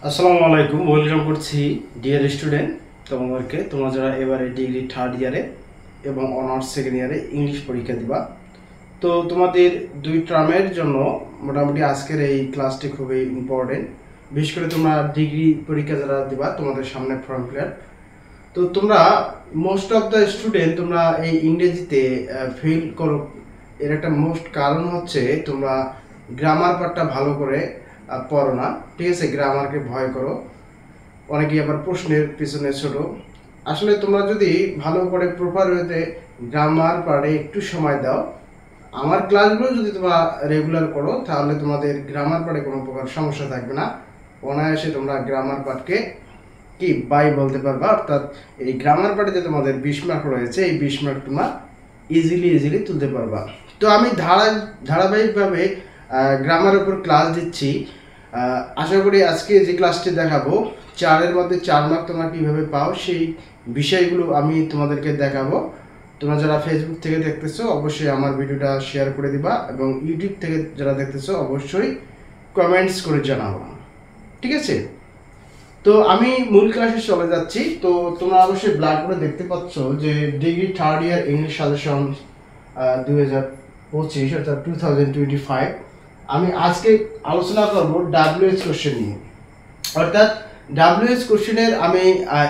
আসসালামু আলাইকুম, ওয়েলকাম করছি ডিয়ার স্টুডেন্ট। তোমাদেরকে তোমরা যারা এবারে ডিগ্রি থার্ড ইয়ারে এবং অনার্স সেকেন্ড ইয়ারে ইংলিশ পরীক্ষা দিবা, তো তোমাদের দুই টার্মের জন্য মোটামুটি আজকের এই ক্লাসটি খুবই ইম্পর্টেন্ট। বিশেষ করে তোমরা ডিগ্রি পরীক্ষা যারা দিবা, তোমাদের সামনে ফর্ম ফিল আপ। তো তোমরা মোস্ট অফ দ্য স্টুডেন্ট তোমরা এই ইংরেজিতে ফেল করো। এর একটা মোস্ট কারণ হচ্ছে তোমরা গ্রামার পার্টটা ভালো করে পড়ো না। ঠিক আছে, গ্রামারকে ভয় করো, অনেকেই আবার প্রশ্নের পিছনে ছোট। আসলে তোমরা যদি ভালো করে প্রপার ওয়েতে গ্রামার পার্টে একটু সময় দাও, আমার ক্লাসগুলো যদি তোমরা রেগুলার করো, তাহলে তোমাদের গ্রামার পার্টে কোনো প্রকার সমস্যা থাকবে না। অনায়াসে তোমরা গ্রামার পার্টকে কি বাই বলতে পারবা। অর্থাৎ এই গ্রামার পার্টে যে তোমাদের 20 মার্ক রয়েছে, এই 20 মার্ক তোমরা ইজিলি তুলতে পারবা। তো আমি ধারাবাহিকভাবে গ্রামার উপর ক্লাস দিচ্ছি। আশা করি আজকে যে ক্লাসটি দেখাবো, 4-এর মধ্যে 4 মার্ক তোমরা কীভাবে পাও সেই বিষয়গুলো আমি তোমাদেরকে দেখাবো। তোমরা যারা ফেসবুক থেকে দেখতেছো অবশ্যই আমার ভিডিওটা শেয়ার করে দিবা, এবং ইউটিউব থেকে যারা দেখতেছো অবশ্যই কমেন্টস করে জানাবো। ঠিক আছে, তো আমি মূল ক্লাসে চলে যাচ্ছি। তো তোমরা অবশ্যই ব্ল্যাকবোর্ডে দেখতে পাচ্ছ যে degree third year English suggestion 2025 অর্থাৎ 2025। আমি আজকে আলোচনা করব ডাব্লিউএইচ কোশ্চেন নিয়ে। অর্থাৎ ডাব্লিউএইচ কোশ্চেনের আমি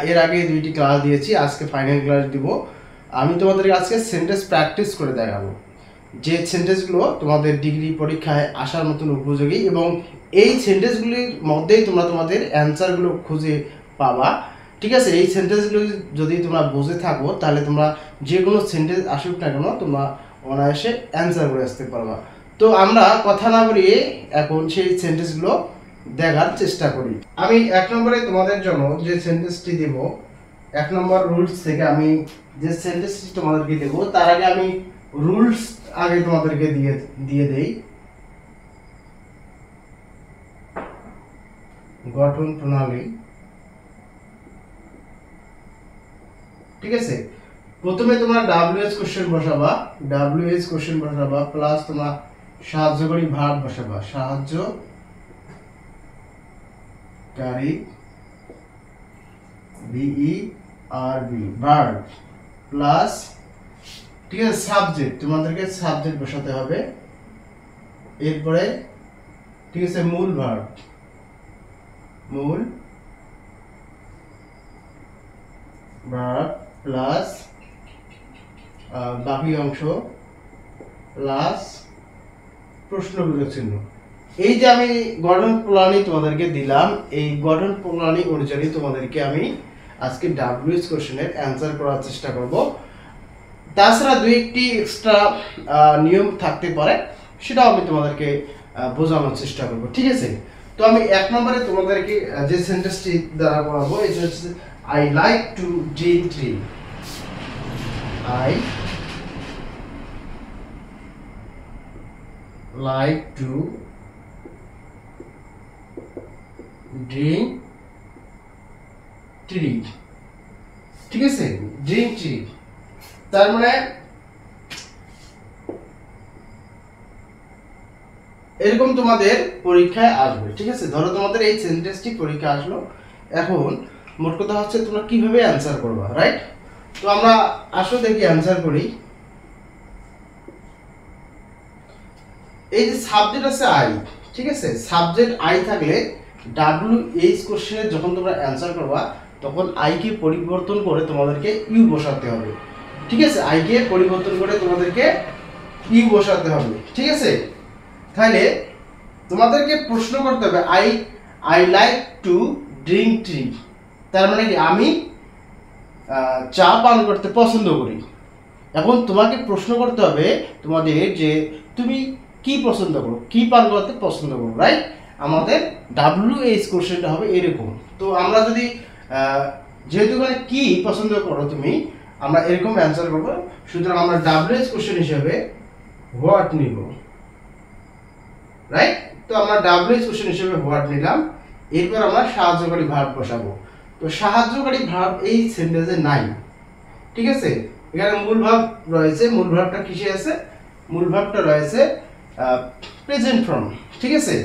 এর আগে 2টি ক্লাস দিয়েছি, আজকে ফাইনাল ক্লাস দিব। আমি তোমাদেরকে আজকে সেন্টেন্স প্র্যাকটিস করে দেখাবো, যে সেন্টেন্সগুলো তোমাদের ডিগ্রি পরীক্ষায় আসার মতন উপযোগী, এবং এই সেন্টেন্সগুলির মধ্যেই তোমরা তোমাদের অ্যান্সারগুলো খুঁজে পাবা। ঠিক আছে, এই সেন্টেন্সগুলো যদি তোমরা বুঝে থাকো, তাহলে তোমরা যে কোনো সেন্টেন্স আসুক না কেন তোমরা অনায়াসে অ্যান্সার করে আসতে পারবা। তো আমরা কথা না বলিয়ে এখন সেই সেন্টেন্সগুলো দেখার চেষ্টা করি। আমি 1 নম্বরে তোমাদের জন্য যে সেন্টেন্সটি দেব, 1 নম্বর রুলস থেকে আমি যে সেন্টেন্সটি তোমাদেরকে দেব, তার আগে আমি রুলস আগে তোমাদেরকে দিয়ে দেই। গঠন প্রণালী। ঠিক আছে, প্রথমে তোমরা ডাব্লিউএইচ কোশ্চেন বসাবা, প্লাস তোমরা সাহায্যকারী ভার্ব বসাবা, সাহায্যকারী ভার্ব প্লাস, ঠিক আছে, সাবজেক্ট, তোমাদেরকে সাবজেক্ট বসাতে হবে। এরপরে ঠিক আছে মূল ভার্ব প্লাস বাকি অংশ প্লাস প্রশ্নবোধক চিহ্ন। এই যে আমি গঠন প্রণালী তোমাদেরকে দিলাম, এই গঠন প্রণালী অনুযায়ী তোমাদেরকে আমি আজকে ডাব্লিউএইচ কোশ্চেনের অ্যান্সার করার চেষ্টা করব। তাছাড়া 2-1টি এক্সট্রা নিয়ম থাকতে পারে, সেটাও আমি তোমাদেরকে বোঝানোর চেষ্টা করব। ঠিক আছে, তো আমি 1 নম্বরে তোমাদেরকে যে সেন্টেন্সটি দ্বারা পড়াবো, এটা হচ্ছে I like to drink tea. I like to drink tea. ঠিক আছে, drink tea তার মানে এরকম তোমাদের পরীক্ষায় আসবে। ঠিক আছে, ধরো তোমাদের এই সেন্টেন্সটি পরীক্ষা আসলো, এখন মোট কথা হচ্ছে তোমরা কিভাবে অ্যান্সার করবা, রাইট? তো আমরা আসো দেখি অ্যান্সার করি। এই যে সাবজেক্ট আছে আই, ঠিক আছে, সাবজেক্ট আই থাকলে ডাব্লিউএইচ কোশ্চেনে যখন তোমরা অ্যান্সার করবা, তখন আই কে পরিবর্তন করে তোমাদেরকে ইউ বসাতে হবে। ঠিক আছে, আই কে পরিবর্তন করে তোমাদেরকে ইউ বসাতে হবে। ঠিক আছে, তাহলে তোমাদেরকে প্রশ্ন করতে হবে I like to drink tea, তার মানে কি আমি চা পান করতে পছন্দ করি। এখন তোমাকে প্রশ্ন করতে হবে তোমাদের যে তুমি কি পছন্দ করো, কি পান করতে পছন্দ করো, রাইট? আমাদের ডাব্লিউএইচ কোশ্চেনটা হবে এরকম। তো আমরা যদি যেহেতু মানে কি পছন্দ করো তুমি, আমরা এরকম অ্যান্সার করবো। সুতরাং আমরা ডাব্লিউএইচ কোশ্চেন হিসেবে হোয়াট নিব, রাইট? তো আমরা ডাব্লিউএইচ কোশ্চেন হিসেবে হোয়াট নিলাম। এরপর আমরা সাহায্যকারী ভার্ব বসাবো। তো সাহায্যকারী ভার্ব এই সেন্টেন্সে নাই। ঠিক আছে, এখানে মূল ভার্ব রয়েছে। মূল ভার্বটা কিসে আছে? মূল ভার্বটা রয়েছে প্রেজেন্ট ফর্ম। ঠিক আছে,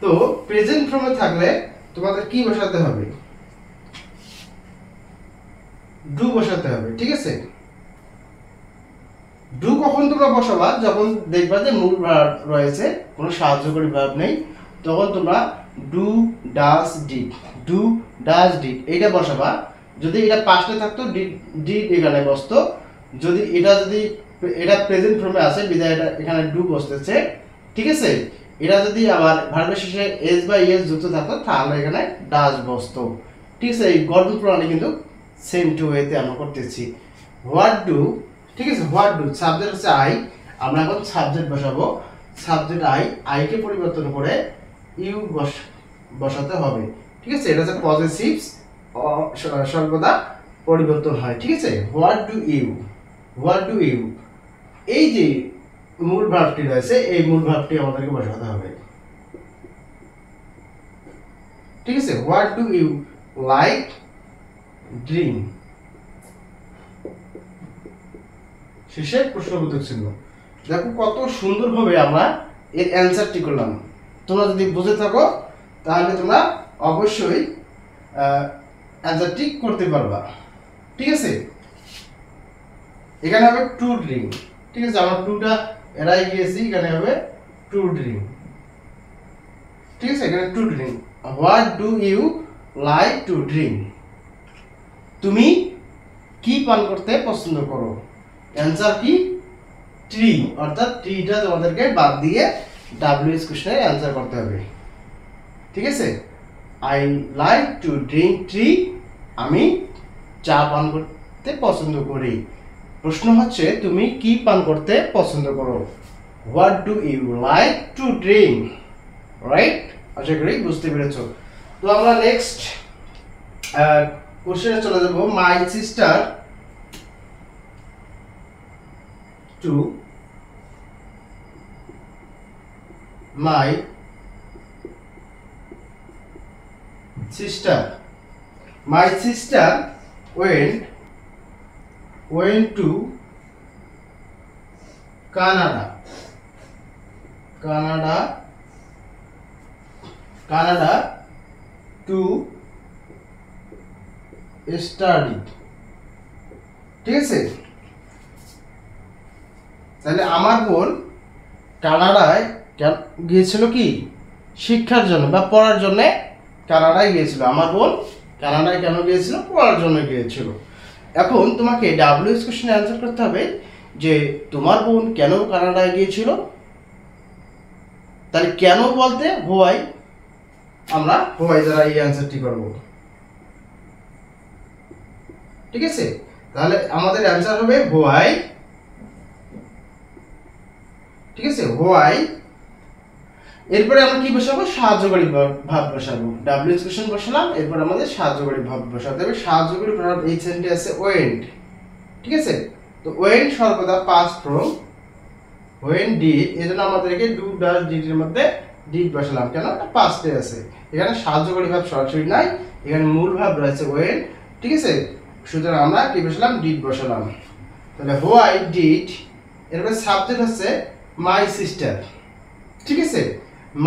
তো প্রেজেন্ট ফর্মে থাকলে তোমাদের কি বসাতে হবে, ডু বসাতে হবে। ঠিক আছে, ডু কখন তোমরা বসাবা, যখন দেখবা যে মূল ভার্ব রয়েছে, কোনো সাহায্যকারী ভার্ব নেই, তখন তোমরা do does did, do does did এইটা বসাবা। যদি এটা পাস্টে থাকতো ডিড এখানে বসতো, যদি এটা প্রেজেন্ট ফর্মে আছে বিদায় এটা এখানে ডু বসতেছে। ঠিক আছে, এটা যদি আবার ভার্বের শেষে এস বা ইএস যুক্ত থাকতো তাহলে এখানে ডাজ বসতো। ঠিক আছে, এই গঠন প্রণালী কিন্তু সেম টু ওয়েতে আমরা করতেছি। হোয়াট ডু, ঠিক আছে, হোয়াট ডু সাবজেক্ট হচ্ছে আই, আমরা এখন সাবজেক্ট বসাবো। সাবজেক্ট আই কে পরিবর্তন করে ইউ বসাতে হবে। ঠিক আছে, এটা হচ্ছে পজিটিভ, সর্বদা পরিবর্তন হয়। ঠিক আছে, what do you, what do you, এই যে মূল ভার্বটি রয়েছে এই মূল ভার্বটি আমাদেরকে বসাতে হবে। ঠিক আছে, what do you like drink, শেষে প্রশ্নবোধক চিহ্ন। দেখো কত সুন্দরভাবে আমরা এর অ্যান্সারটি করলাম। তোমরা যদি বুঝে থাকো তাহলে তোমরা অবশ্যই অ্যান্সারটি করতে পারবা। ঠিক আছে, এখানে হবে টু ড্রিঙ্ক। ঠিক আছে, আমরা টুটা এড়াই গিয়েছি, এখানে হবে টু ড্রিঙ্ক। ঠিক আছে, এখানে to drink. What do you like to drink, তুমি কি পান করতে পছন্দ করো। অ্যান্সার কি, ট্রি, অর্থাৎ ট্রিটা তোমাদেরকে বাদ দিয়ে ডাব্লিউএস কোশ্চেনের অ্যান্সার করতে হবে। ঠিক আছে, I like to drink tree, আমি চা পান করতে পছন্দ করি। প্রশ্ন হচ্ছে তুমি কি পান করতে পছন্দ করো। What do you like to drink, right? আশা করি বুঝতে পেরেছো। তো আমরা নেক্সট কোশ্চেনে চলে যাব। My sister too, my sister, my sister went to Canada to study। ঠিক আছে, তাহলে আমার বোন কানাডায় গিয়েছিল কি, শিক্ষার জন্য বা পড়ার জন্য কানাডায় গিয়েছিল। আমার বোন কানাডায় কেন গিয়েছিল, পড়ার জন্য গিয়েছিল। এখন তোমাকে ডাব্লিউএস কোশ্চেনে অ্যান্সার করতে হবে যে তোমার বোন কেন কানাডায় গিয়েছিল। তাহলে কেন বলতে হোয়াই, আমরা হোয়াই দ্বারা এই অ্যান্সারটি করব। ঠিক আছে, তাহলে আমাদের অ্যান্সার হবে হোয়াই। ঠিক আছে, হোয়াই। এরপরে আমরা কি বসাবো, সাহায্যকারী ভাব বসাবো। ডাব্লিউএস কোশ্চেন বসালাম, এরপর আমাদের সাহায্যকারী ভাব বসাতে হবে। সাহায্যকারী ভাব এই সেন্টেন্সে ওয়েন্ট। ঠিক আছে, তো ওয়েন্ট সর্বদা পাস্ট ফর্ম, ওয়েন ডিড, এজন্য আমাদেরকে ডু ডাজ ডিড এর মধ্যে ডিড বসালাম। কেন, এটা পাস্টে আছে, এখানে সাহায্যকারী ভাব সরাসরি নাই, এখানে মূল ভাব রয়েছে ওয়েন। ঠিক আছে, সুতরাং আমরা কি বসালাম, ডিড বসালাম। তাহলে হোয়াই ডিড, এরপরে সাবজেক্ট হচ্ছে মাই সিস্টার। ঠিক আছে,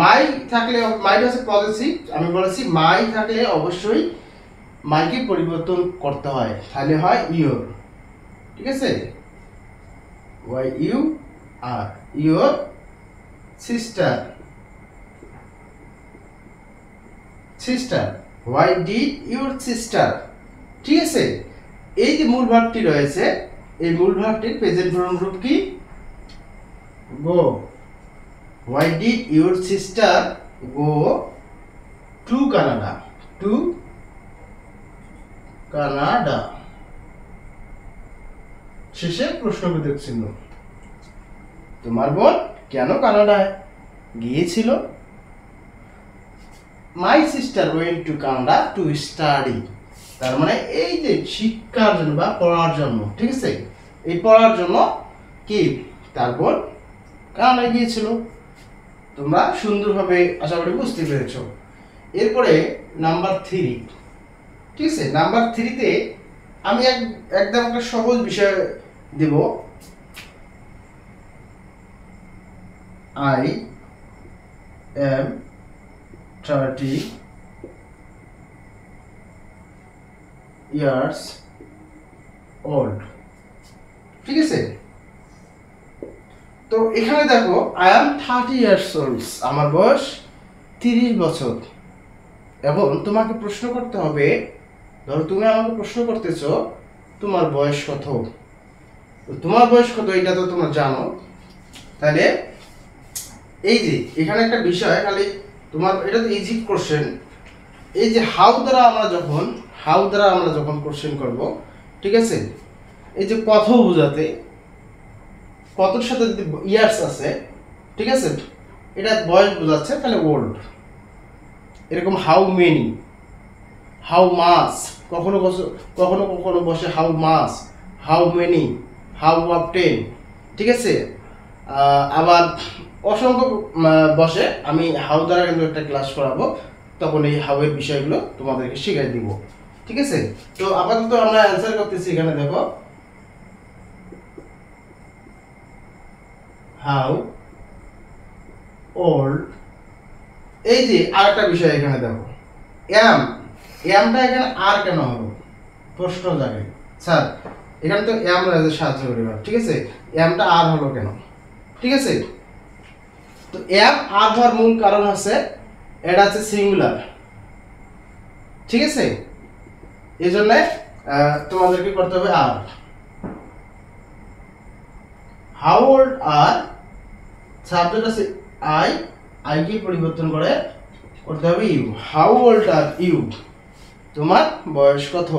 মাই থাকলে, মাই হচ্ছে পজিটিভ, আমি বলেছি মাই থাকলে অবশ্যই মাইকে পরিবর্তন করতে হয়, তাহলে হয় ইওর। ঠিক আছে, why you are, your sister, sister, why did your sister. ঠিক আছে, এই যে মূল ভাবটি রয়েছে এই মূল ভাবটির প্রেজেন্ট ফর্ম রূপ কি, গো। Why did your sister go to Canada? To Canada, শেষে প্রশ্নবোধক চিহ্ন। তোমার বোন কেন কানাডায় গিয়েছিল। My sister went to Canada to study, তার মানে এই যে শিক্ষার জন্য বা পড়ার জন্য। ঠিক আছে, এই পড়ার জন্য কি তার বোন কানাডায় গিয়েছিল। তোমরা সুন্দরভাবে আশা করি বুঝতে পেরেছ। এরপরে নাম্বার 3। ঠিক আছে, নাম্বার 3-তে আমি একদম একটা সহজ বিষয় দেব। I am 30 years old. ঠিক আছে, তো এখানে দেখো আই অ্যাম 30 ইয়ার্স ওল্ড, আমার বয়স 30 বছর। এবং তোমাকে প্রশ্ন করতে হবে, ধরো তুমি আমাকে প্রশ্ন করতেছো তোমার বয়স কত, তোমার বয়স কত এটা তো তোমরা জানো। তাহলে এই যে এখানে একটা বিষয়, খালি তোমার এটা তো ইজি কোশ্চেন। এই যে হাউ দ্বারা আমরা যখন কোশ্চেন করব, ঠিক আছে, এই যে কত বোঝাতে কতর সাথে যদি ইয়ার্স আছে, ঠিক আছে, এটা বয়স বোঝাচ্ছে, তাহলে ওল্ড। এরকম হাউ মেনি, হাউ মাস, কখনো কখনো বসে how much, how many, how often. ঠিক আছে, আবার অসংখ্য বসে। আমি হাউ দ্বারা কিন্তু একটা ক্লাস করাবো, তখন এই হাউ এর বিষয়গুলো তোমাদেরকে শিখাই দিব। ঠিক আছে, তো আপাতত আমরা অ্যান্সার করতেছি। এখানে দেখো হাউ ওল্ড। এই যে আরেকটা বিষয় এখানে দেখো এমটা এখানে আর কেন হলো, প্রশ্ন জাগে স্যার, এখানে তো এম রয়েছে সাহায্য করিবার। ঠিক আছে, এমটা আর হলো কেন? ঠিক আছে, তো এম আর হওয়ার মূল কারণ হচ্ছে এটা হচ্ছে সিঙ্গুলার। ঠিক আছে, এই জন্য তোমাদেরকে করতে হবে আর। হাউ ওল্ড আর, সাবজেক্ট আছে আই কে পরিবর্তন করে করতে হবে you. How old are you, তোমার বয়স কত?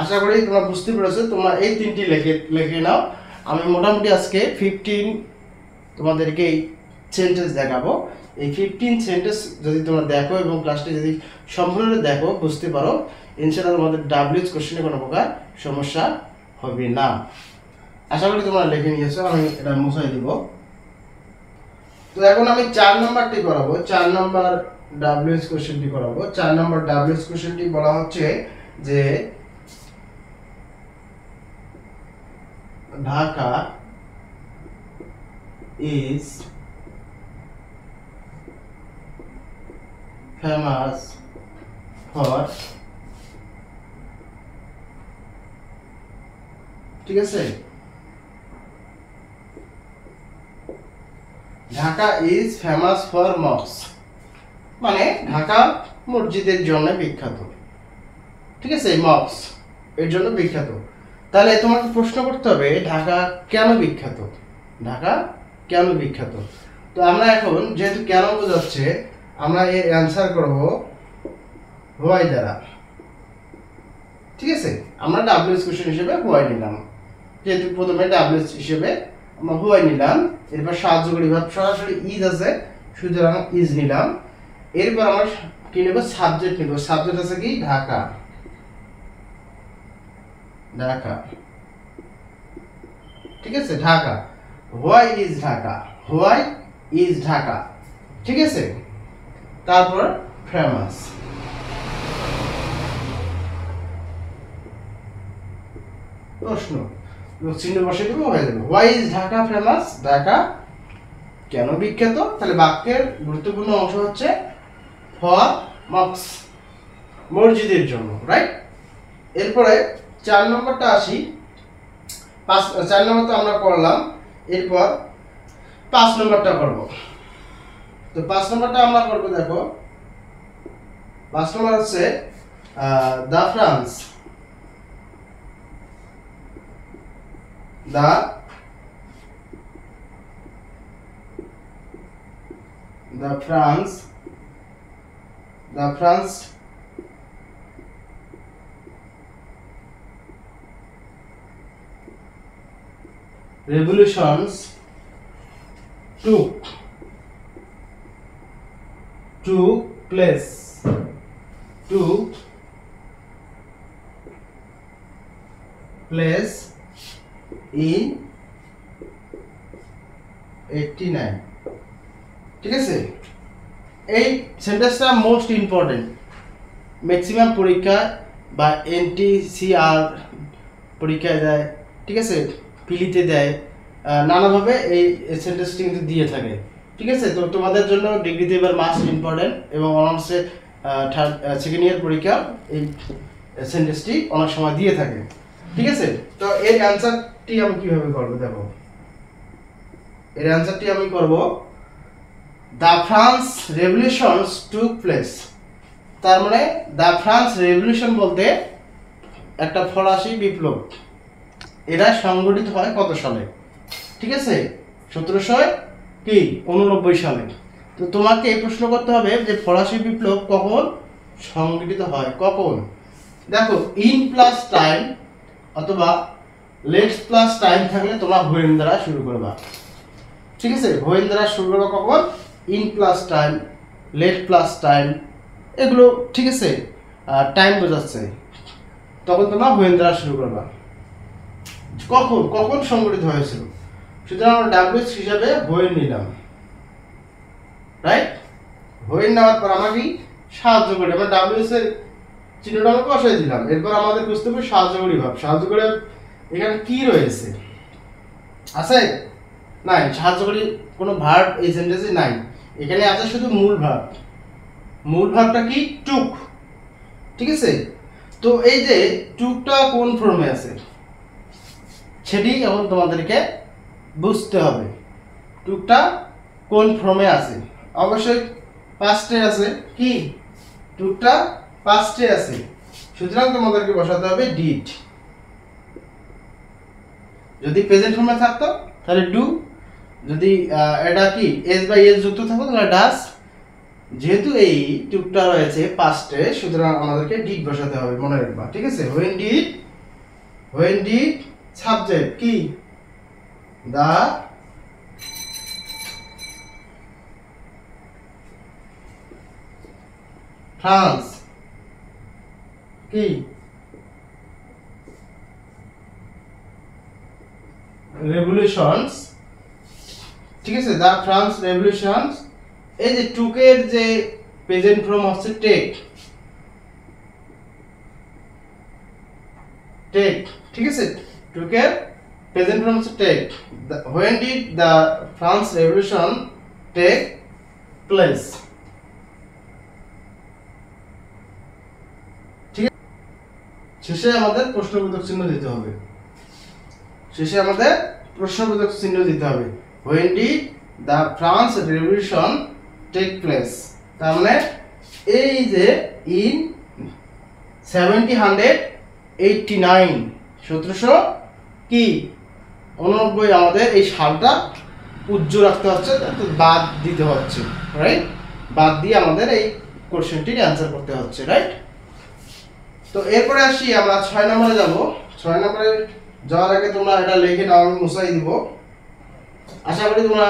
আশা করি তোমরা বুঝতে পেরেছো। তোমরা এই তিনটি লিখে নাও। আমি মোটামুটি আজকে 15 তোমাদেরকে এই সেন্টেন্স দেখাবো। এই 15 সেন্টেন্স যদি তোমরা দেখো এবং ক্লাসটি যদি সম্পূর্ণ দেখো, বুঝতে পারো, ইনশাআল্লাহ তোমাদের ডাব্লিউএইচ কোশ্চেনে কোনো প্রকার সমস্যা হবে না। আশা করি তোমরা লিখে নিয়েছো। আমি এটা মুছাই দিব। তো এখন আমি 4 নাম্বারটি করাবো। 4 নাম্বার ডাব্লিউএইচ কোশ্চেনটি করাবো। 4 নাম্বার ডাব্লিউএইচ কোশ্চেনটি বলা হচ্ছে যে ঢাকা is famous for, ঠিক আছে, ঢাকা ইজ ফেমাস ফর মস্ক, মানে ঢাকা মসজিদের জন্য বিখ্যাত। ঠিক আছে, মস্ক এর জন্য বিখ্যাত। তাহলে তোমাকে প্রশ্ন করতে হবে ঢাকা কেন বিখ্যাত, ঢাকা কেন বিখ্যাত। তো আমরা এখন যেহেতু কেন বোঝাচ্ছে, আমরা এর অ্যান্সার করব হোয়াই দ্বারা। ঠিক আছে, আমরা ডাব্লিউএস কোশ্চেন হিসেবে হোয়াই নিলাম। যেহেতু প্রথমে ডাব্লিউএস হিসেবে আমরা হোয়াই নিলাম, এরপর সাহায্যকারী ভাব সরাসরি ইজ আছে, সুতরাং ইজ নিলাম। এরপর আমরা কি নেব, সাবজেক্ট নেব। সাবজেক্ট আছে কি, ঢাকা, ঢাকা। ঠিক আছে, Dhaka, why is Dhaka, why is Dhaka. ঠিক আছে, তারপর ফেমাস, প্রশ্ন চিহ্ন বসে দেবো, হয়ে যাবে। Why is Dhaka famous, Dhaka কেন বিখ্যাত। তাহলে বাক্যের গুরুত্বপূর্ণ অংশ হচ্ছে ফর মস্ক, মসজিদের জন্য, রাইট। এরপরে 4 নম্বরটা আসি। 4 নম্বর তো আমরা করলাম, এরপর 5 নম্বরটা করব। তো 5 নম্বরটা আমরা করব, দেখো 5 নম্বর হচ্ছে the France, the France revolutions took place in 89। ঠিক আছে, এই সেন্টেন্সটা মোস্ট ইম্পর্টেন্ট। ম্যাক্সিমাম পরীক্ষা বা এনটিসিআর পরীক্ষায় দেয়, ঠিক আছে, পিলিতে দেয়, নানাভাবে এই সেন্টেন্সটি কিন্তু দিয়ে থাকে। ঠিক আছে, তো তোমাদের জন্য ডিগ্রিতে এবার মাস্ট ইম্পর্টেন্ট এবং অনার্সে সেকেন্ড ইয়ার পরীক্ষা এই সেন্টেন্সটি অনেক সময় দিয়ে থাকে। ঠিক আছে, তো এর অ্যান্সারটি আমি কিভাবে করব দেখো। এর অ্যান্সারটি আমি করব the France revolutions took place. তার মানে দ্য ফ্রান্স রেভলিউশন বলতে একটা ফরাসি বিপ্লব, এরা সংগঠিত হয় কত সালে? ঠিক আছে, 1789 সালে। তো তোমাকে এই প্রশ্ন করতে হবে যে ফরাসি বিপ্লব কখন সংগঠিত হয়, কখন? দেখো ইন প্লাস টাইম অথবা লেটস প্লাস টাইম থাকলে তোমরা হোয়েন দ্বারা শুরু করবা। ঠিক আছে, হোয়েন দ্বারা শুরু করবা কখন? In plus time, let plus time, এগুলো ঠিক আছে টাইম বোঝাচ্ছে, তখন তোমরা হোয়েন দ্বারা শুরু করবা। কখন কখন সংগঠিত হয়েছিল, সুতরাং আমরা ডাব্লিউএস হিসাবে হোয়েন নিলাম, রাইট? হোয়েন নেওয়ার পর আমাকে সাহায্য করে আমরা ডাব্লিউএস এর চিহ্নটা আমরা বসাই দিলাম। এরপর আমাদের বুঝতে হবে সাহায্যকারী ভাব। সাহায্যকারী এখানে কি রয়েছে, আছে? নাই, সাহায্যকারী কোনো ভার্ব এই সেন্টেন্সে নাই, এখানে আছে শুধু মূল ভাব। মূল ভাবটা কি? টুক। ঠিক আছে, তো এই যে টুকটা কোন ফর্মে আছে সেটি এখন তোমাদেরকে বুঝতে হবে। টুকটা কোন ফর্মে আছে? অবশ্যই পাস্টে আছে। কি? টুকটা পাস্টে আছে, সুতরাং তোমাদেরকে বসাতে হবে ডিড। যদি প্রেজেন্ট ফর্মে থাকতো তাহলে ডু, যদি এটা কি এস বাই এস যুক্ত থাকতো তাহলে ডাস। যেহেতু এই টুকটা রয়েছে পাস্টে, সুতরাং আমাদেরকে ডিড বসাতে হবে, মনে রাখবা। ঠিক আছে, হোয়েন ডিড সাবজেক্ট কি? দা ফ্রান্স কি? রেভলিউশনস। ঠিক আছে, দা ফ্রান্স রেভলিউশনস। এই যে টুকের যে প্রেজেন্ট ফর্ম হচ্ছে টেক। ঠিক আছে, টুকের প্রেজেন্ট ফর্ম হচ্ছে take. When did the France revolution take place? ঠিক আছে, শেষে আমাদের প্রশ্নবোধক চিহ্ন দিতে হবে। When did the France revolution take place, তার মানে এই যে ইন 1789 1789 আমাদের এই সালটা উজ্জ্বল রাখতে হচ্ছে, বাদ দিতে হচ্ছে, রাইট? বাদ দিয়ে আমাদের এই কোশ্চেনটির অ্যান্সার করতে হচ্ছে, রাইট? তো এরপরে আসি আমরা 6 নম্বরে যাব। 6 নম্বরে যাওয়ার আগে তোমরা এটা লিখে নাও, আমি মুছাই দিব। আশা করি তোমরা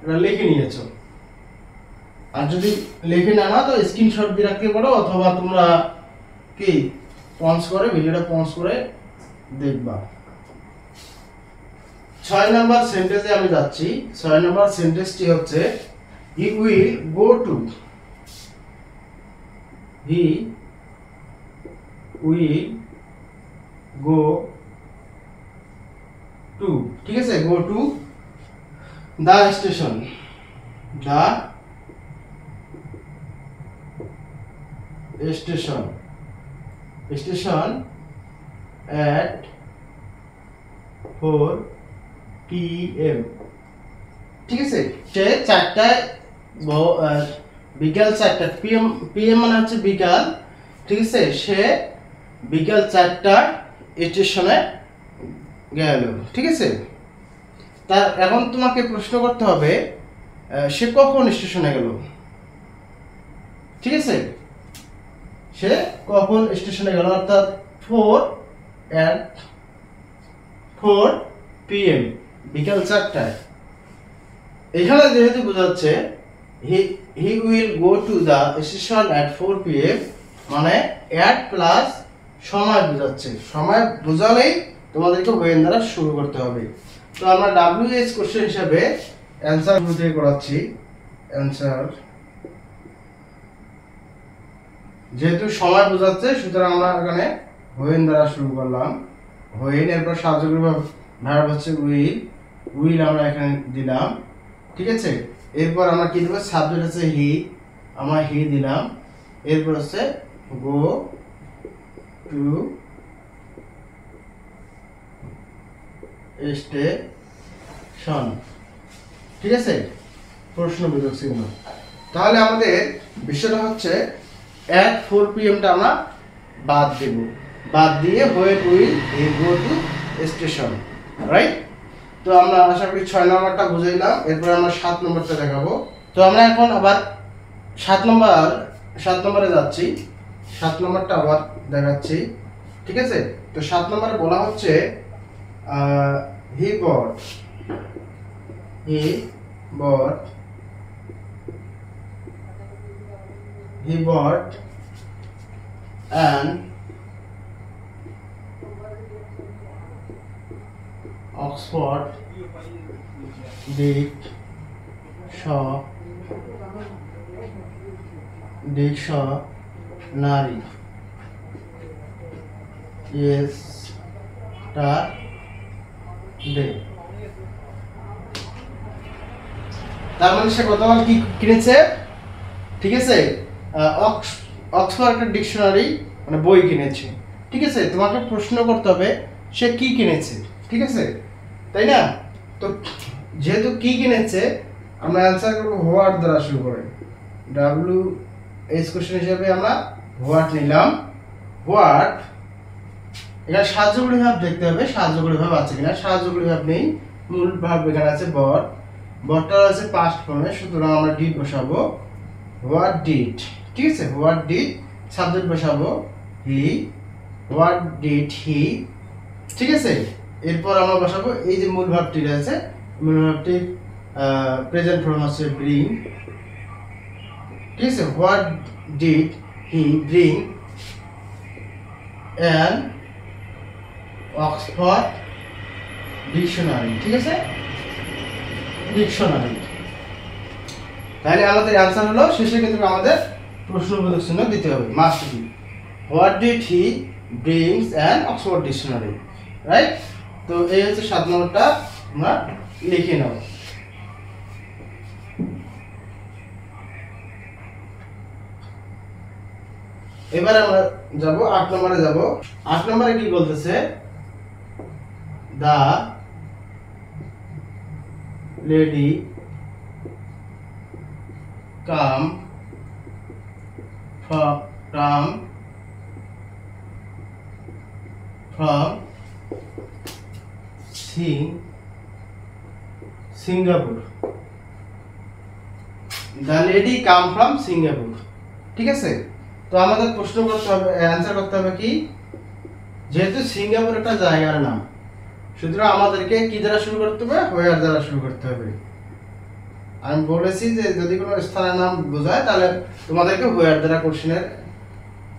এটা লিখে নিয়েছো, আর যদি লিখে না নাও তো স্ক্রিনশট দিয়ে রাখতে পারো, অথবা তোমরা কি পজ করে ভিডিওটা পজ করে দেখবা। 6 নম্বর সেন্টেন্সে আমি যাচ্ছি। 6 নম্বর সেন্টেন্সটি হচ্ছে he will go to. He will go to. ঠিক আছে, go to the station. The station at 4 PM। ঠিক আছে, সে 4টায় বিকাল 4টা PM মানে হচ্ছে বিকাল। ঠিক আছে, সে বিকাল 4টায় স্টেশনে গেল। ঠিক আছে, তার এখন তোমাকে প্রশ্ন করতে হবে সে কখন স্টেশনে গেল। ঠিক আছে, সে কখন স্টেশনে গেল, অর্থাৎ 4 PM বিকাল 4টায়। এখানে যেহেতু বোঝাচ্ছে he will go to the station at 4 PM, মানে অ্যাট প্লাস সময় বোঝাচ্ছে। সময় বোঝালেই তোমাদেরকে হোয়েন দ্বারা শুরু করতে হবে। তো আমরা WH কোশ্চেন হিসাবে অ্যান্সার শুরু থেকে করাচ্ছি। অ্যান্সার যেহেতু সময় বোঝাচ্ছে, সুতরাং আমরা এখানে হোয়েন দ্বারা শুরু করলাম। হোয়েন, এরপর সাহায্যকারী ভার্ব হচ্ছে উইল আমরা এখানে দিলাম। ঠিক আছে, এরপর আমরা কি দেবো? সাবজেক্ট হচ্ছে হি, আমরা হি দিলাম। এরপর হচ্ছে গো টু স্টেশন। ঠিক আছে, প্রশ্নবোধক চিহ্ন। তাহলে আমাদের বিষয়টা হচ্ছে at 4 PM টা আমরা বাদ দেব, বাদ দিয়ে where will he go to station, right? তো আমরা আশা করি 6 নম্বরটা বুঝাইলাম। এরপর আমরা 7 নম্বরটা দেখাবো। তো আমরা এখন আবার 7 নম্বরে যাচ্ছি। 7 নম্বরটা আবার দেখাচ্ছি। ঠিক আছে, তো 7 নম্বরে বলা হচ্ছে হি bought an Oxford dictionary yesterday। তার মানে সে গতকাল কি কিনেছে? ঠিক আছে, অক্সফোর্ড একটা ডিকশনারি মানে বই কিনেছে। ঠিক আছে, তোমাকে প্রশ্ন করতে হবে সে কি কিনেছে। ঠিক আছে, তাই না? তো যেহেতু কি কিনেছে, আমরা অ্যান্সার করবো হোয়াট দ্বারা শুরু করে। WH কোশ্চেন হিসেবে আমরা হোয়াট নিলাম। হোয়াট, এখানে সাহায্যকারী ভাব দেখতে হবে, সাহায্যকারী ভাব আছে কিনা। সাহায্যকারী ভাব নেই, মূল ভাব এখানে আছে বট। বটটা আছে পাস্ট ফর্মে, সুতরাং আমরা ডিড বসাবো। হোয়াট ডিড, ঠিক আছে, হোয়াট ডিড। সাবজেক্ট বসাবো হি, হোয়াট ডিড হি। ঠিক আছে, এরপর আমরা বসাবো এই যে মূল ভাবটি আছে, মূল ভাবটি প্রেজেন্ট ফর্ম আছে ব্রিং। ঠিক আছে, what did he bring an Oxford dictionary. ঠিক আছে, ডিকশনারি। তাহলে আমাদের অ্যান্সার হলো, শেষে কিন্তু আমাদের প্রশ্নবোধক চিহ্ন দিতে হবে, must be. What did he brings an Oxford dictionary, right? তো এই হচ্ছে 7 নম্বরটা, আমরা লিখে নাও। এবারে আমরা যাব 8 নম্বরে যাব। 8 নম্বরে কি বলতেছে? The lady come from Singapore. The lady come from Singapore. ঠিক আছে, তো আমাদের প্রশ্ন করতে হবে, অ্যান্সার করতে হবে কি? যেহেতু সিঙ্গাপুর একটা জায়গার নাম, সুতরাং আমাদেরকে কি দ্বারা শুরু করতে হবে? হোয়ার দ্বারা শুরু করতে হবে। আমি বলেছি যে যদি কোনো স্থানের নাম বোঝায় তাহলে তোমাদেরকে হোয়ার দ্বারা কোশ্চেনের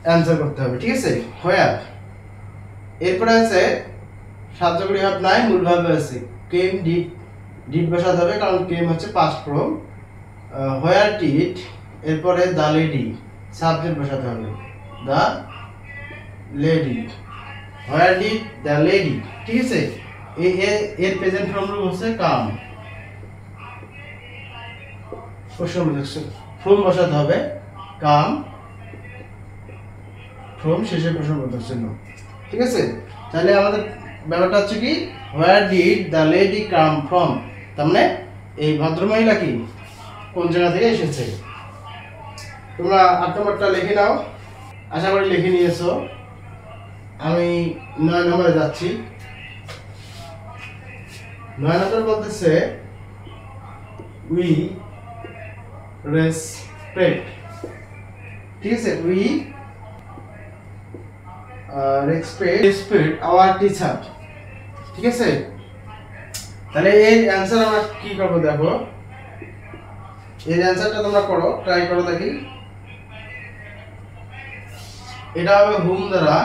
অ্যান্সার করতে হবে। ঠিক আছে, হোয়ার। এরপরে আছে সাহায্যকারী ভাব নাই, মূল ভাব আছে কেম, ডিড। ডিড বসাতে হবে কারণ কেম হচ্ছে পাস্ট ফর্ম। হোয়ার ডিড, এরপরে দ্য লেডি, সাবজেক্ট বসাতে হবে the lady. Where did the lady. ঠিক আছে, এর প্রেজেন্ট ফর্ম হচ্ছে কাম। ফ্রম বসাতে হবে কাম ফ্রম, শেষে প্রশ্নবোধক চিহ্ন। ঠিক আছে, তাহলে আমাদের ব্যাপারটা হচ্ছে কি? Where did the lady come from, তার মানে এই ভদ্রমহিলা কি কোন জায়গা থেকে এসেছে। তোমরা 8 নম্বরটা লিখে নাও, আশা করি লিখে নিয়েছো। আমি 9 নম্বরে যাচ্ছি। 9 নম্বর বলতেছে উই রেসপেক্ট। ঠিক আছে, উই রেসপেক্ট আওয়ার টিচার। ঠিক আছে, তাহলে এর অ্যান্সার আমরা কি করবো দেখো। এর অ্যান্সারটা তোমরা করো, ট্রাই করো দেখি। এটা হবে হুম দ্বারা,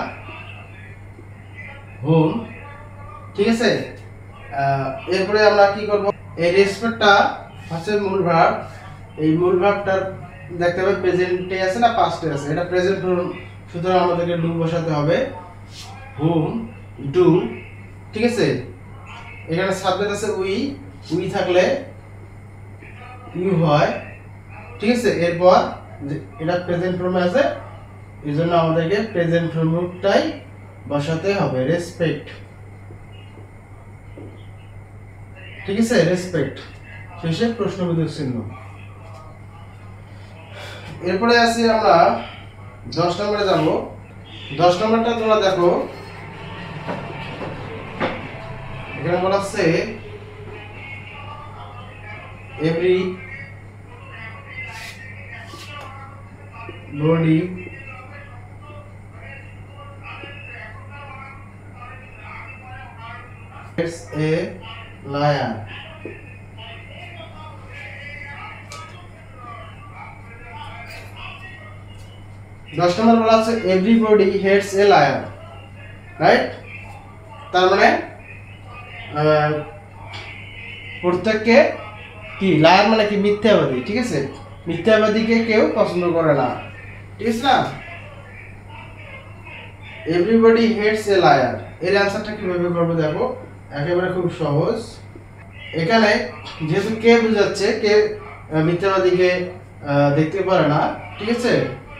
হুম। ঠিক আছে, এরপরে আমরা কি করব? এই রেসপেক্টটা হচ্ছে মূল ভার্ব। এই মূল ভার্বটার দেখতে হবে প্রেজেন্টে আছে না পাস্টে আছে। এটা প্রেজেন্ট ফর্ম, সুতরাং আমাদেরকে ডু বসাতে হবে, হুম ডু। ঠিক আছে, এখানে সাবজেক্ট আছে উই, উই থাকলে ইউ হয়। ঠিক আছে, এরপর এটা প্রেজেন্ট ফর্মে আছে এই জন্য আমাদেরকে প্রেজেন্ট ফর্মটাই বসাতে হবে, রেসপেক্ট। ঠিক আছে, রেসপেক্ট শেষে প্রশ্নবোধক চিহ্ন। এরপরে আসি আমরা 10 নম্বরে যাব। 10 নম্বরটা তোমরা দেখো, এখানে বলা আছে every body it's a liar. 10 নম্বর বলা আছে everybody hates a liar, right? তার মানে প্রত্যেককে কি, লায়ার মানে কি, মিথ্যাবাদী। ঠিক আছে, মিথ্যাবাদীকে কেউ পছন্দ করে না, ঠিক আছে না? এভরিবডি হেটস এ লায়ার, এর অ্যানসারটা কিভাবে করবো দেখো, একেবারে খুব সহজ। এখানে যেহেতু কে বোঝাচ্ছে, কে মিথ্যাবাদীকে দেখতে পারে না, ঠিক আছে,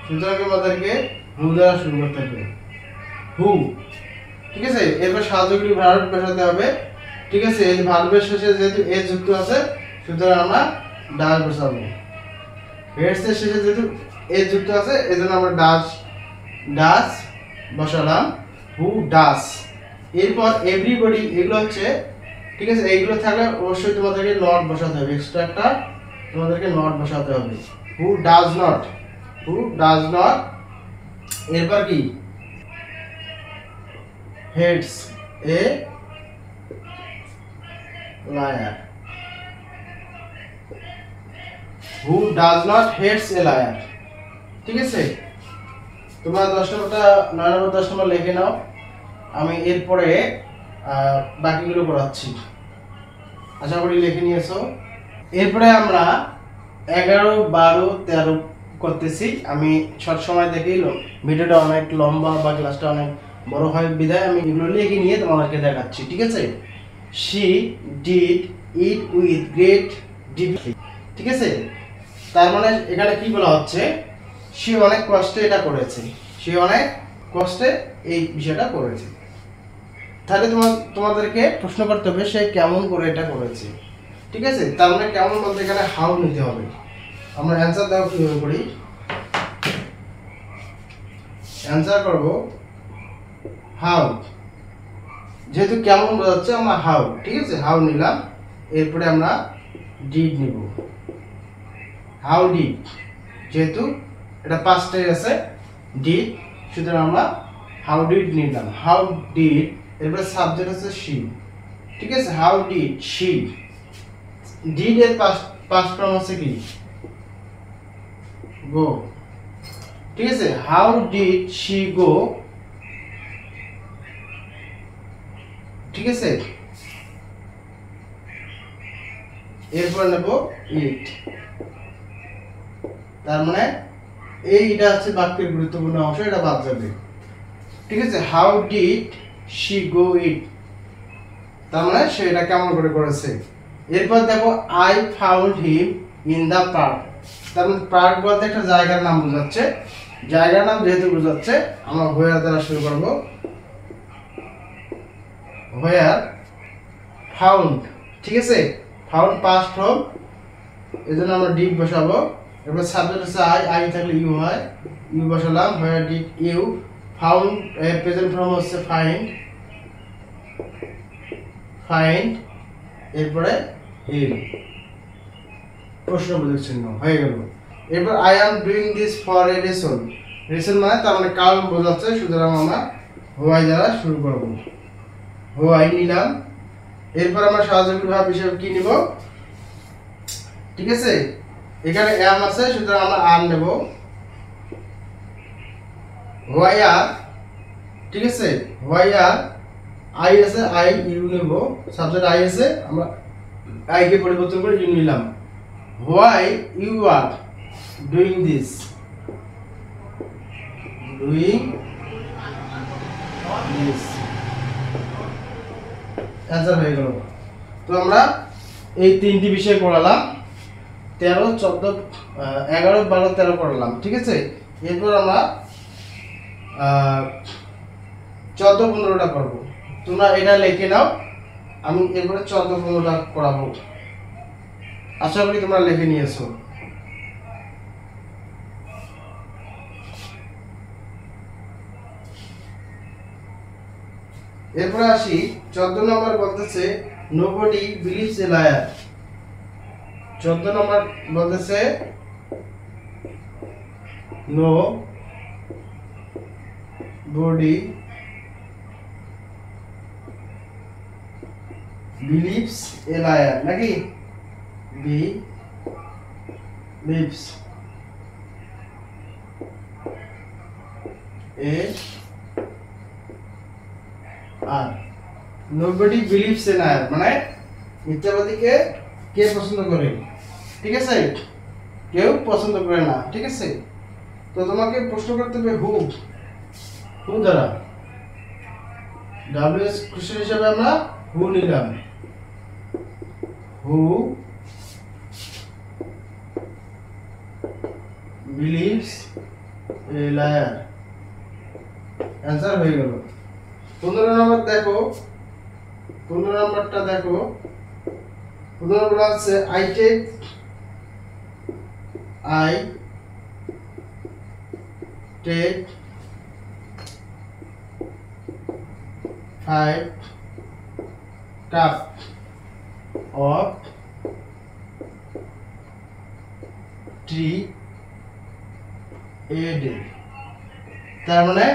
সুতরাং আমাদেরকে হু দ্বারা শুরু করতে হবে, হু। ঠিক আছে, এরপর সাহায্যকারী ভার্ব বসাতে হবে। ঠিক আছে, এই ভার্বের শেষে যেহেতু এ যুক্ত আছে, সুতরাং আমরা ডাস বসাবো। হেডস এর শেষে যেহেতু এ যুক্ত আছে, এজন্য আমরা ডাস বসালাম, হু ডাস। এরপর এভরিবডি, এগুলো হচ্ছে, ঠিক আছে, এইগুলো থাকলে অবশ্যই তোমাদেরকে নট বসাতে হবে, এক্সট্রা একটা তোমাদেরকে নট বসাতে হবে। Who does not, who does not. এরপর কি, hates a liar, who does not hates a liar. ঠিক আছে, তোমরা 10 নম্বরটা 9 নম্বর 10 নম্বর লিখে নাও, আমি এরপরে বাকিগুলো করাচ্ছি। আশা করি লিখে নিয়েছো। এরপরে আমরা 11, 12, 13 করতেছি। আমি শর্ট সময় দেখেই ভিডিওটা অনেক লম্বা বা ক্লাসটা অনেক বড় হয় বিধায় আমি এগুলো লিখে নিয়ে তোমাদেরকে দেখাচ্ছি। ঠিক আছে, she did it with great difficulty. ঠিক আছে, তার মানে এখানে কি বলা হচ্ছে, সে অনেক কষ্টে এটা করেছে, সে অনেক কষ্টে এই বিষয়টা করেছে। তাহলে তোমাদেরকে প্রশ্ন করতে হবে সে কেমন করে এটা করেছে। ঠিক আছে, তার মানে কেমন বলতে এখানে হাউ নিতে হবে। আমরা অ্যানসার দাও কিভাবে করি, অ্যানসার করব হাউ। যেহেতু কেমন বোঝাচ্ছে আমরা হাউ, ঠিক আছে, হাউ নিলাম। এরপরে আমরা ডিড নিব, হাউ ডিড, যেহেতু এটা পাস্টে আছে ডিড, সুতরাং আমরা হাউ ডিড নিলাম, হাউ ডিড। এরপরে সাবজেক্ট আছে শি। ঠিক আছে, হাউ ডিড শি, ডিড এর পাস্ট ফর্ম আছে কি, গো। ঠিক আছে, হাউ ডিড শি গো। ঠিক আছে, এরপর নেব ইট। তার মানে এইটা হচ্ছে বাক্যের গুরুত্বপূর্ণ অংশ, এটা বাদ যাবে। ঠিক আছে, how did she go it, তার মানে সে এটা কেমন করে করেছে। এরপর দেখো I found him in the park, তার মানে পার্ক বলতে একটা জায়গার নাম বোঝাচ্ছে, জায়গার নাম যেহেতু বোঝাচ্ছে আমরা হোয়ার দ্বারা শুরু করব, হোয়ার ফাউন্ড। ঠিক আছে, ফাউন্ড পাস্ট ফর্ম, এজন্য আমরা ডিড বসাবো। এরপর সাবজেক্ট আছে আই থাকলে ইউ হয়, ইউ বসালাম, where did you found. Present form হচ্ছে ফাইন্ড। এরপরে হিম, প্রশ্নবোধক চিহ্ন হয়ে গেল। এরপর I am doing this for a reason, reason মানে তার মানে কারণ বোঝাচ্ছে, সুতরাং আমরা হোয়াই দ্বারা শুরু করব, হোয়াই নিলাম। এরপর আমরা সাহায্যকারী ভাব হিসেবে কি নিব, ঠিক আছে, এখানে এম আছে, সুতরাং আমরা আর নেব, হোয়াই আর। ঠিক আছে, হোয়াই আর। আই আছে, আই ইউ নেব, সাবজেক্ট আই আছে, আমরা আই কে পরিবর্তন করে ইউ নিলাম। Why you are doing this, answer হয়ে গেল। তো আমরা এই তিনটি বিষয় পড়ালাম, 13, 14, 11, 12, 13 পড়ালাম। ঠিক আছে, এরপর আমরা 14-15টা করবো। তোমরা এটা লিখে নাও, আমি এরপরে 14-15টা করাবো। আশা করি তোমরা লিখে নিয়েছো। এরপরে আসি 14 নম্বর বলতেছে nobody believes a liar। 14 নম্বর বলতেছে nobody believes a liar, নাকি believes a R nobody believes a liar মানে মিথ্যাবাদীকে কে পছন্দ করে? ঠিক আছে, কেউ পছন্দ করে না। ঠিক আছে, তো তোমাকে প্রশ্ন করতে হবে হু দ্বারা। ডাব্লিউএস কোশ্চেন হিসেবে আমরা হু নিলাম। হু believes a liar, অ্যান্সার হয়ে গেল। 15 নম্বর দেখো, 15 নম্বরটা দেখো। 15 নম্বর আছে I take 5 cup of tea a day। তার মানে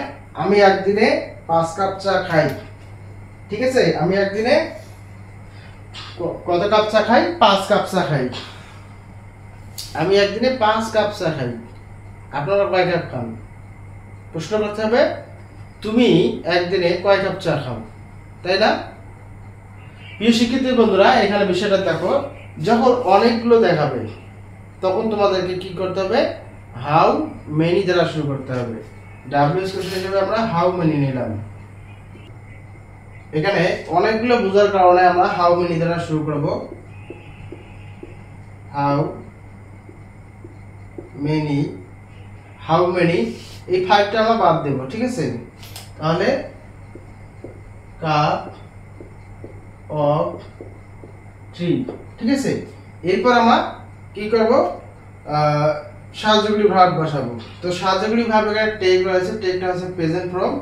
আমি একদিনে 5 কাপ চা খাই। ঠিক আছে, আমি একদিনে কত কাপ চা খাই? 5 কাপ চা খাই। আমি একদিনে 5 কাপ চা খাই। আপনারা কয় কাপ খান? প্রশ্ন করতে হবে তুমি একদিনে কয় কাপ চা খাও, তাই না? প্রিয় শিক্ষার্থী বন্ধুরা, এখানে বিষয়টা দেখো, যখন অনেকগুলো দেখাবে তখন তোমাদেরকে কি করতে হবে? হাউ মেনি দ্বারা শুরু করতে হবে। ডাব্লিউএস কোশ্চেন হিসেবে আমরা হাউ মেনি নিলাম। এখানে অনেকগুলো বোঝার কারণে আমরা হাউ মেনি দ্বারা শুরু করব। হাউ মেনি, হাউ মেনি, এই 5টা আমরা বাদ দেব। ঠিক আছে, তাহলে কাপ অফ টি। ঠিক আছে, এরপর আমরা কি করব? সাহায্যগুলি ভার্ব বসাবো। তো সাহায্যগুলি ভার্ব এখানে টেক রয়েছে, টেকটা হচ্ছে প্রেজেন্ট ফর্ম,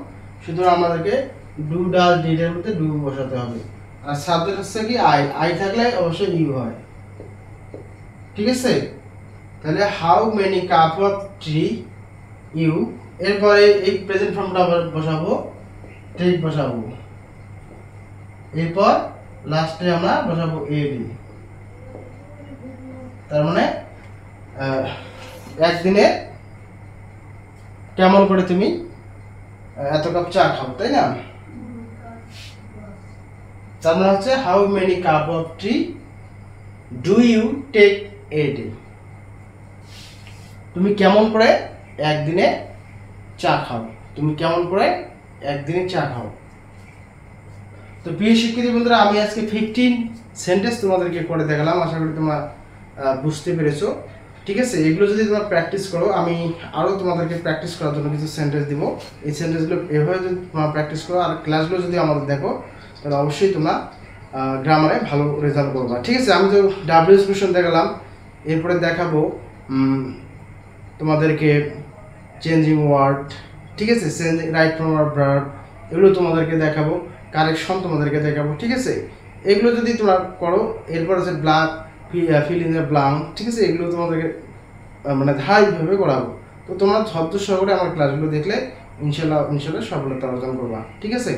সুতরাং আমাদেরকে ডু ডাজ ডিড এর মধ্যে ডু বসাতে হবে। আর সাবজেক্ট হচ্ছে কি আই থাকলে অবশ্যই ইউ হয়। ঠিক আছে, তাহলে how many cup of T U, এরপরে এই প্রেজেন্ট ফর্মটা বসাবো, টেক বসাবো, এরপর লাস্টে আমরা বসাবো এডি। তার মানে একদিনে কেমন করে তুমি এত কাপ চা খাও, তাই না? তার মানে হচ্ছে how many cup of tea do you take a day. তুমি কেমন করে একদিনে চা খাও, তুমি কেমন করে একদিনে চা খাও। তো প্রিয় শিক্ষার্থী বন্ধুরা, আমি আজকে 15 সেন্টেন্স তোমাদেরকে করে দেখালাম। আশা করি তোমরা বুঝতে পেরেছো। ঠিক আছে, এগুলো যদি তোমরা প্র্যাকটিস করো, আমি আরও তোমাদেরকে প্র্যাকটিস করার জন্য কিছু সেন্টেন্স দিব। এই সেন্টেন্সগুলো এভাবে যদি তোমরা প্র্যাকটিস করো আর ক্লাসগুলো যদি আমাদের দেখো, তাহলে অবশ্যই তোমরা গ্রামারে ভালো রেজাল্ট করবা। ঠিক আছে, আমি তো ডাব্লিউএস কোশ্চেন দেখালাম, এরপরে দেখাবো তোমাদেরকে চেঞ্জিং ওয়ার্ড। ঠিক আছে, changing right form of verb, এগুলো তোমাদেরকে দেখাবো। কারেকশন তোমাদেরকে দেখাবো। ঠিক আছে, এগুলো যদি তোমরা করো, এরপর আছে blank, fill in the blank. ঠিক আছে, এগুলো তোমাদেরকে মানে ধারাবাহিকভাবে করাবো। তো তোমরা ধৈর্য সহকারে আমার ক্লাসগুলো দেখলে ইনশাল্লাহ সফলতা অর্জন করবা। ঠিক আছে।